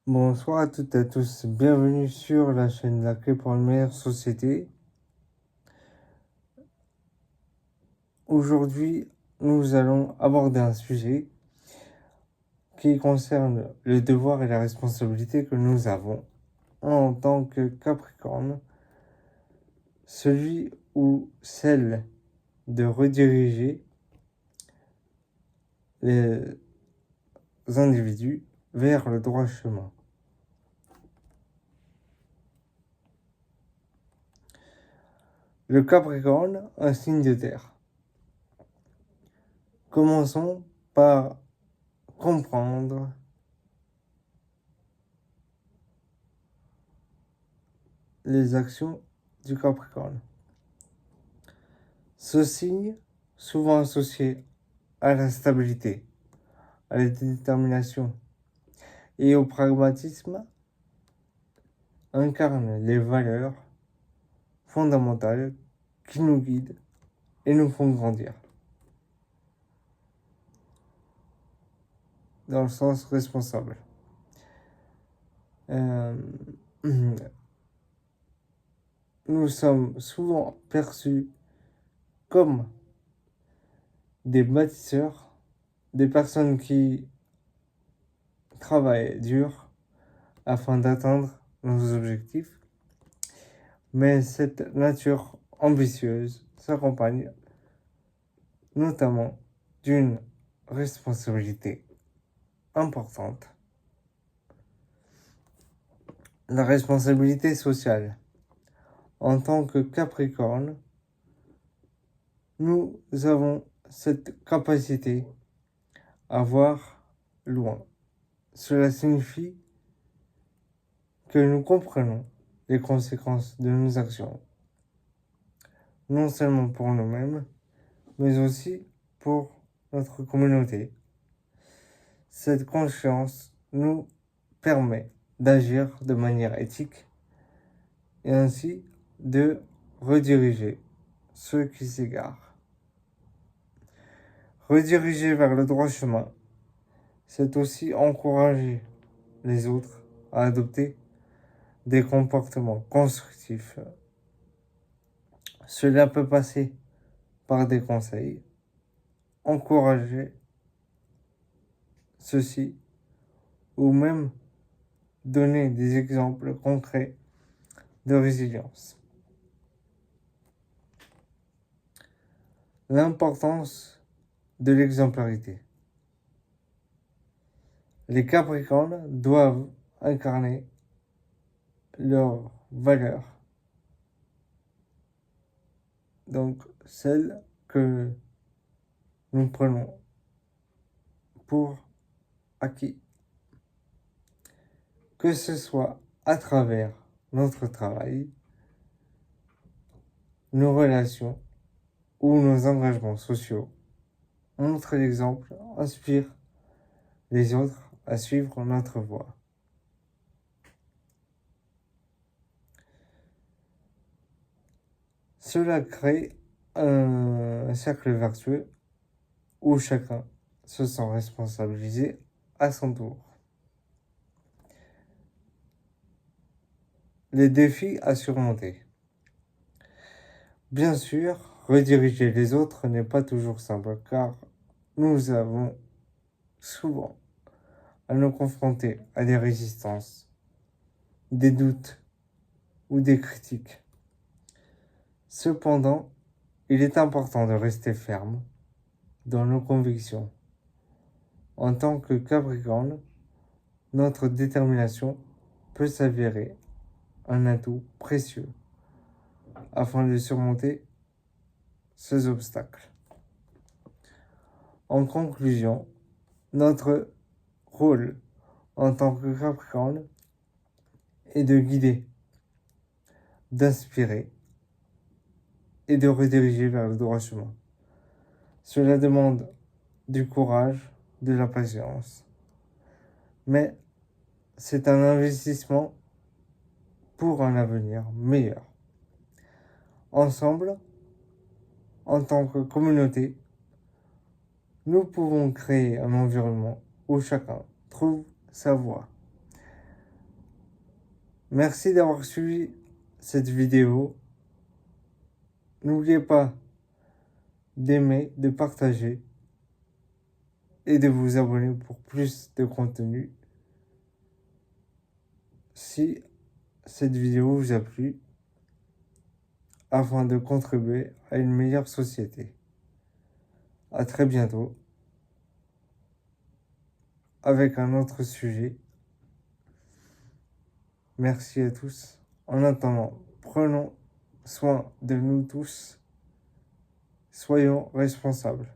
Bonsoir à toutes et à tous, bienvenue sur la chaîne La Clé pour une meilleure société. Aujourd'hui, nous allons aborder un sujet qui concerne le devoir et la responsabilité que nous avons en tant que Capricorne, celui ou celle de rediriger les individus vers le droit chemin. Le Capricorne, un signe de terre. Commençons par comprendre les actions du Capricorne. Ce signe, souvent associé à la stabilité, à la détermination et au pragmatisme, incarne les valeurs fondamentales qui nous guident et nous font grandir. Dans le sens responsable. Nous sommes souvent perçus comme des bâtisseurs, des personnes qui travaillent dur afin d'atteindre nos objectifs, mais cette nature ambitieuse s'accompagne notamment d'une responsabilité importante. La responsabilité sociale. En tant que Capricorne, nous avons cette capacité à voir loin. Cela signifie que nous comprenons les conséquences de nos actions, non seulement pour nous-mêmes, mais aussi pour notre communauté. Cette conscience nous permet d'agir de manière éthique et ainsi de rediriger ceux qui s'égarent. Rediriger vers le droit chemin, c'est aussi encourager les autres à adopter des comportements constructifs. Cela peut passer par des conseils, encourager ceci ou même donner des exemples concrets de résilience. L'importance de l'exemplarité. Les Capricornes doivent incarner leurs valeurs, donc celles que nous prenons pour acquis, que ce soit à travers notre travail, nos relations ou nos engagements sociaux. Montre l'exemple, inspire les autres à suivre notre voie. Cela crée un cercle vertueux où chacun se sent responsabilisé à son tour. Les défis à surmonter. Bien sûr, rediriger les autres n'est pas toujours simple car nous avons souvent à nous confronter à des résistances, des doutes ou des critiques. Cependant, il est important de rester ferme dans nos convictions. En tant que Capricorne, notre détermination peut s'avérer un atout précieux afin de surmonter ces obstacles. En conclusion, notre rôle en tant que Capricorne est de guider, d'inspirer et de rediriger vers le droit chemin. Cela demande du courage, de la patience, mais c'est un investissement pour un avenir meilleur. Ensemble, en tant que communauté, nous pouvons créer un environnement où chacun trouve sa voie. Merci d'avoir suivi cette vidéo. N'oubliez pas d'aimer, de partager et de vous abonner pour plus de contenu. Si cette vidéo vous a plu, afin de contribuer à une meilleure société. À très bientôt avec un autre sujet. Merci à tous. En attendant, prenons soin de nous tous. Soyons responsables.